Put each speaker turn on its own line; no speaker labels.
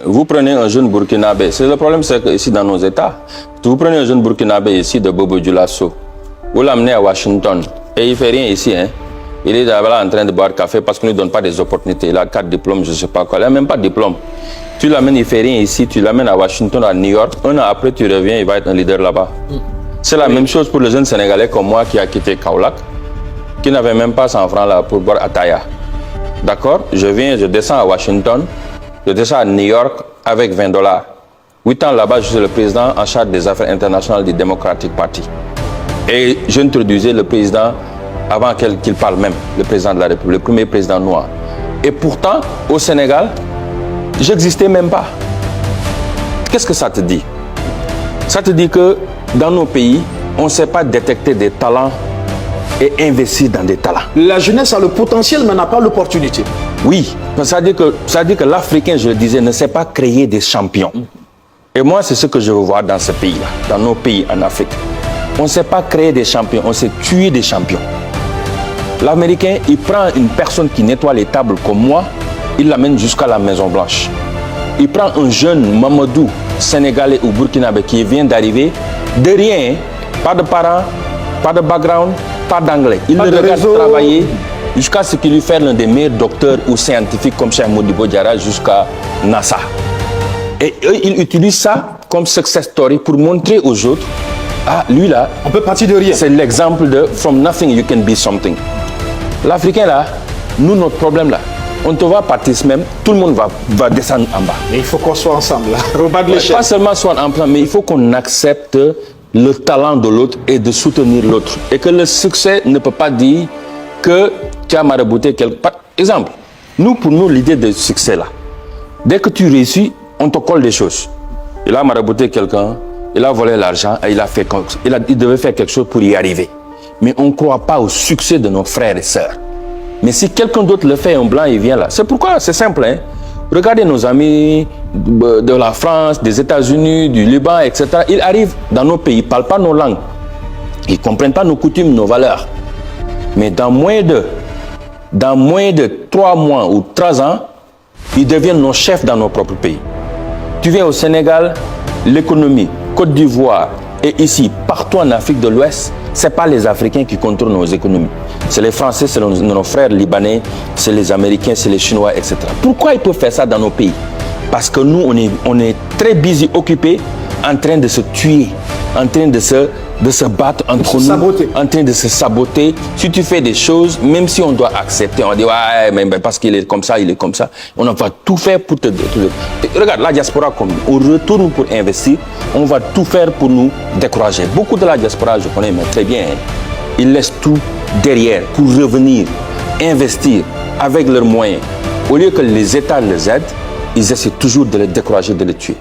vous prenez un jeune Burkinabé, c'est le problème, c'est qu'ici dans nos États, vous prenez un jeune Burkinabé ici de Bobo Dioulasso, vous l'amenez à Washington, et il ne fait rien ici, hein. Il est là en train de boire café parce qu'on ne lui donne pas des opportunités. Il a 4 diplômes, je ne sais pas quoi. Il n'a même pas de diplôme. Tu l'amènes, il ne fait rien ici, tu l'amènes à Washington, à New York. Un an après, tu reviens, il va être un leader là-bas. C'est la même chose pour le jeune Sénégalais comme moi qui a quitté Kaolack, qui n'avait même pas 100 francs là pour boire Ataya. D'accord? Je descends à Washington, je descends à New York avec $20. 8 ans là-bas, je suis le président en charge des affaires internationales du Democratic Party. Et j'introduisais le président avant qu'il parle même, le président de la République, le premier président noir. Et pourtant, au Sénégal, j'existais même pas. Qu'est-ce que ça te dit? Ça te dit que dans nos pays, on ne sait pas détecter des talents et investir dans des talents.
La jeunesse a le potentiel mais n'a pas l'opportunité.
Oui, ça veut dire que l'Africain, je le disais, ne sait pas créer des champions. Et moi, c'est ce que je veux voir dans ce pays-là, dans nos pays en Afrique. On ne sait pas créer des champions, on sait tuer des champions. L'Américain, il prend une personne qui nettoie les tables comme moi, il l'amène jusqu'à la Maison Blanche. Il prend un jeune Mamadou, Sénégalais ou Burkinabé qui vient d'arriver, de rien, pas de parents, pas de background, pas d'anglais. Il le regarde travailler jusqu'à ce qu'il lui fasse l'un des meilleurs docteurs ou scientifiques comme Cheikh Modibo Diarra jusqu'à NASA. Et eux, ils utilisent ça comme success story pour montrer aux autres, ah, lui là,
on peut partir de rien.
C'est l'exemple de from nothing you can be something. L'Africain là, nous, notre problème là, on te voit partir même, tout le monde va descendre en bas.
Mais il faut qu'on soit ensemble là, au bas de l'échelle.
Pas seulement soit ensemble, mais il faut qu'on accepte le talent de l'autre et de soutenir l'autre. Et que le succès ne peut pas dire que tu as marabouté quelque part. Exemple, nous, pour nous, l'idée de succès là, dès que tu réussis, on te colle des choses. Il a marabouté quelqu'un, il a volé l'argent et il devait faire quelque chose pour y arriver. Mais on ne croit pas au succès de nos frères et sœurs. Mais si quelqu'un d'autre le fait, un blanc, il vient là. C'est pourquoi, c'est simple, hein. Regardez nos amis de la France, des États-Unis, du Liban, etc. Ils arrivent dans nos pays, ils ne parlent pas nos langues. Ils ne comprennent pas nos coutumes, nos valeurs. Mais dans moins de 3 mois ou 3 ans, ils deviennent nos chefs dans nos propres pays. Tu viens au Sénégal, l'économie, Côte d'Ivoire et ici, partout en Afrique de l'Ouest, ce n'est pas les Africains qui contrôlent nos économies. C'est les Français, c'est nos frères libanais, c'est les Américains, c'est les Chinois, etc. Pourquoi ils peuvent faire ça dans nos pays? Parce que nous, on est très busy, occupés, en train de se tuer, en train de se battre entre nous, en train de se saboter. Si tu fais des choses, même si on doit accepter, on va dire, ouais, mais parce qu'il est comme ça, il est comme ça. On va tout faire pour te... Regarde, la diaspora, comme on retourne pour investir, on va tout faire pour nous décourager. Beaucoup de la diaspora, je connais, mais très bien, hein, ils laissent tout derrière pour revenir, investir avec leurs moyens. Au lieu que les États les aident, ils essaient toujours de les décourager, de les tuer.